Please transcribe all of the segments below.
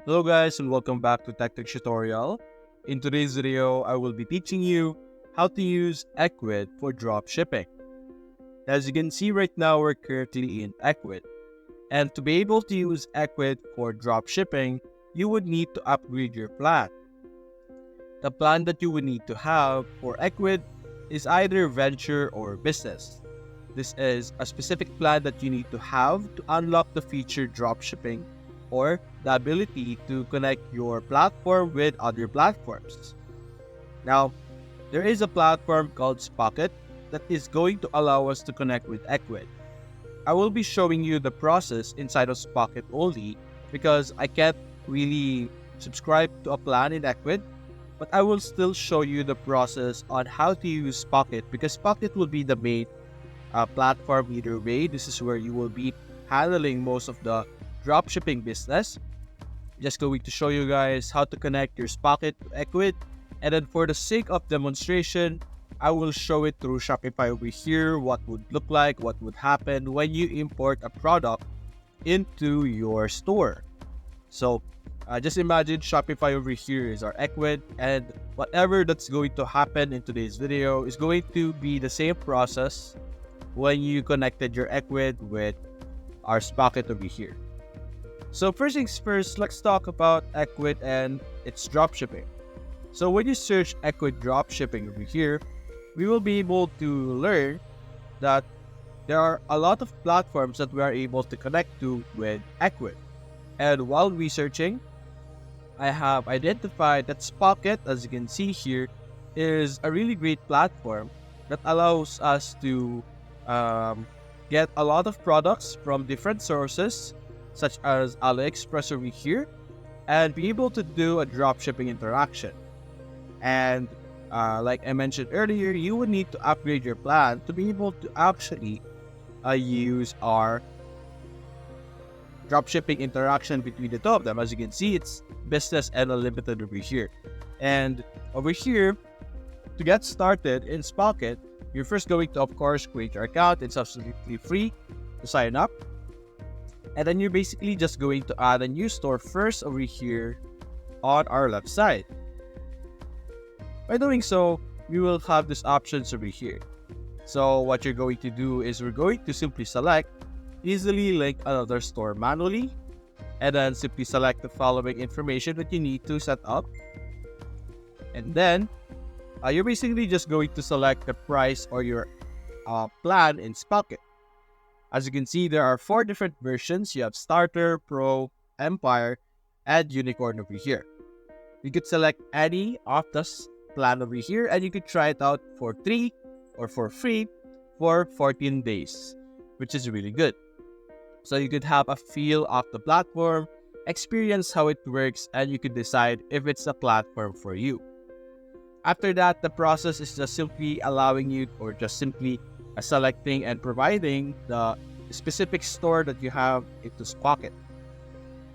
Hello guys and welcome back to Tech Tutorial. In today's video, I will be teaching you how to use Ecwid for dropshipping. As you can see right now, we're currently in Ecwid. And to be able to use Ecwid for dropshipping, you would need to upgrade your plan. The plan that you would need to have for Ecwid is either venture or business. This is a specific plan that you need to have to unlock the feature dropshipping or the ability to connect your platform with other platforms. Now, there is a platform called Spocket that is going to allow us to connect with Ecwid. I will be showing you the process inside of Spocket only because I can't really subscribe to a plan in Ecwid, but I will still show you the process on how to use Spocket because Spocket will be the main platform either way. This is where you will be handling most of the dropshipping business. Just going to show you guys how to connect your Spocket to Ecwid, and then for the sake of demonstration, I will show it through Shopify over here, what would look like, what would happen when you import a product into your store. So just imagine Shopify over here is our Ecwid, and whatever that's going to happen in today's video is going to be the same process when you connected your Ecwid with our Spocket over here. So first things first, let's talk about Ecwid and its dropshipping. So when you search Ecwid dropshipping over here, we will be able to learn that there are a lot of platforms that we are able to connect to with Ecwid. And while researching, I have identified that Spocket, as you can see here, is a really great platform that allows us to get a lot of products from different sources such as AliExpress over here, and be able to do a dropshipping interaction. And like I mentioned earlier, you would need to upgrade your plan to be able to actually use our dropshipping interaction between the two of them. As you can see, it's business and unlimited over here. And over here, to get started in Spocket, you're first going to, of course, create your account. It's absolutely free to sign up. And then you're basically just going to add a new store first over here on our left side. By doing so, we will have these options over here. So what you're going to do is we're going to simply select easily link another store manually, and then simply select the following information that you need to set up. And then you're basically just going to select the price or your plan in Spocket. As you can see, there are 4 different versions. You have Starter, Pro, Empire, and Unicorn over here. You could select any of this plan over here, and you could try it out for 3 or for free for 14 days, which is really good. So you could have a feel of the platform, experience how it works, and you could decide if it's a platform for you. After that, the process is just simply allowing you, or just simply selecting and providing the specific store that you have into Spocket.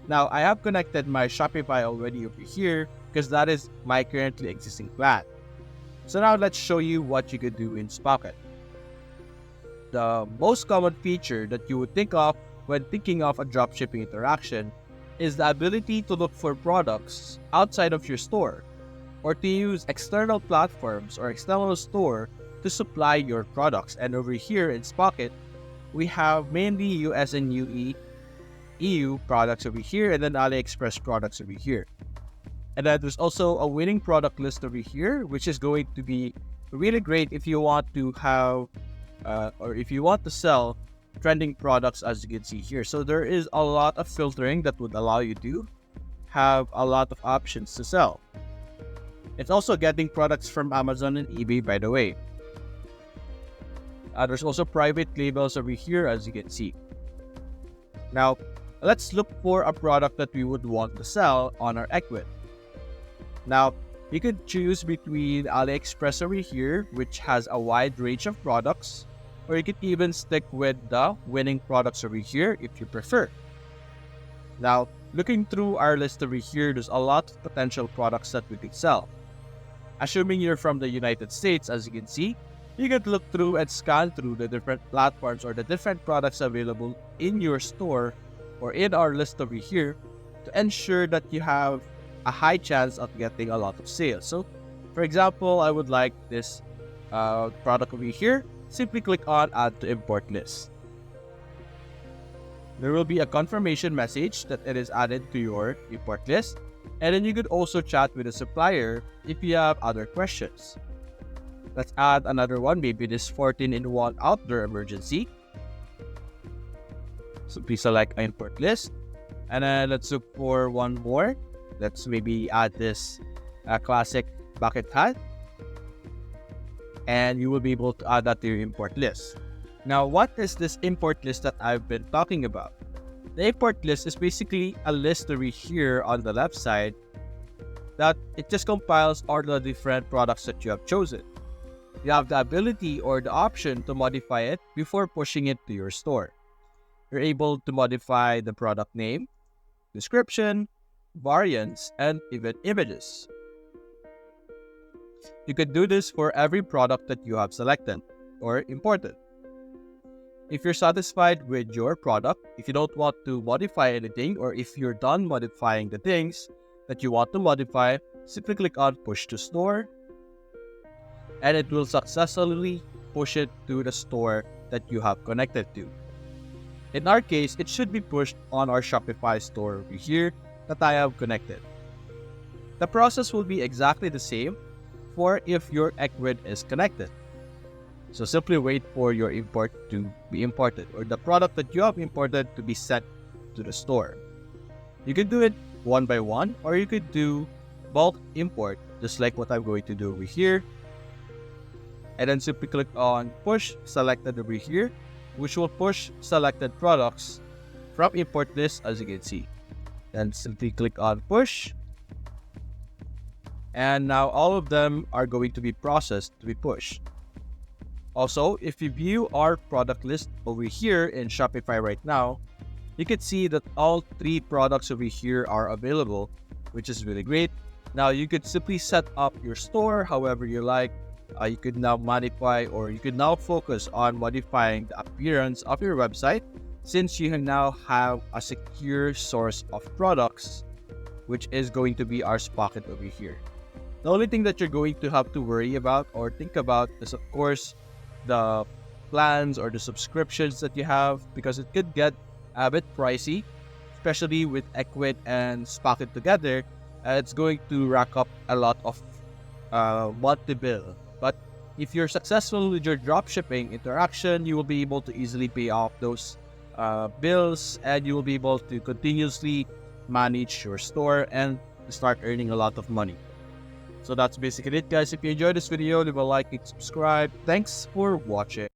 Now, I have connected my Shopify already over here because that is my currently existing plan. So now let's show you what you could do in Spocket. The most common feature that you would think of when thinking of a dropshipping interaction is the ability to look for products outside of your store, or to use external platforms or external store to supply your products. And over here in Spocket, we have mainly US and EU products over here, and then AliExpress products over here. And then there's also a winning product list over here, which is going to be really great if you want to have or if you want to sell trending products, as you can see here. So there is a lot of filtering that would allow you to have a lot of options to sell. It's also getting products from Amazon and eBay, by the way. There's also private labels over here, as you can see. Now, let's look for a product that we would want to sell on our Ecwid. Now, you could choose between AliExpress over here, which has a wide range of products, or you could even stick with the winning products over here if you prefer. Now, looking through our list over here, there's a lot of potential products that we could sell. Assuming you're from the United States, as you can see, you can look through and scan through the different platforms or the different products available in your store or in our list over here to ensure that you have a high chance of getting a lot of sales. So, for example, I would like this product over here. Simply click on Add to Import List. There will be a confirmation message that it is added to your import list. And then you could also chat with the supplier if you have other questions. Let's add another one, maybe this 14-in-1 outdoor emergency. So please select import list. And then let's look for one more. Let's maybe add this classic bucket hat. And you will be able to add that to your import list. Now, what is this import list that I've been talking about? The import list is basically a list over here on the left side that it just compiles all the different products that you have chosen. You have the ability or the option to modify it before pushing it to your store. You're able to modify the product name, description, variants, and even images. You could do this for every product that you have selected or imported. If you're satisfied with your product, if you don't want to modify anything, or if you're done modifying the things that you want to modify, simply click on Push to Store, and it will successfully push it to the store that you have connected to. In our case, it should be pushed on our Shopify store over here that I have connected. The process will be exactly the same for if your Ecwid is connected. So simply wait for your import to be imported, or the product that you have imported to be sent to the store. You can do it one by one, or you could do bulk import, just like what I'm going to do over here. And then simply click on Push Selected over here, which will push selected products from import list, as you can see. Then simply click on Push. And now all of them are going to be processed to be pushed. Also, if you view our product list over here in Shopify right now, you can see that all 3 products over here are available, which is really great. Now, you could simply set up your store however you like. You could now modify, or you could now focus on modifying the appearance of your website, since you now have a secure source of products, which is going to be our Spocket over here. The only thing that you're going to have to worry about or think about is, of course, the plans or the subscriptions that you have, because it could get a bit pricey, especially with Ecwid and Spocket together. It's going to rack up a lot of monthly bill. But if you're successful with your dropshipping interaction, you will be able to easily pay off those bills, and you will be able to continuously manage your store and start earning a lot of money. So that's basically it, guys. If you enjoyed this video, leave a like and subscribe. Thanks for watching.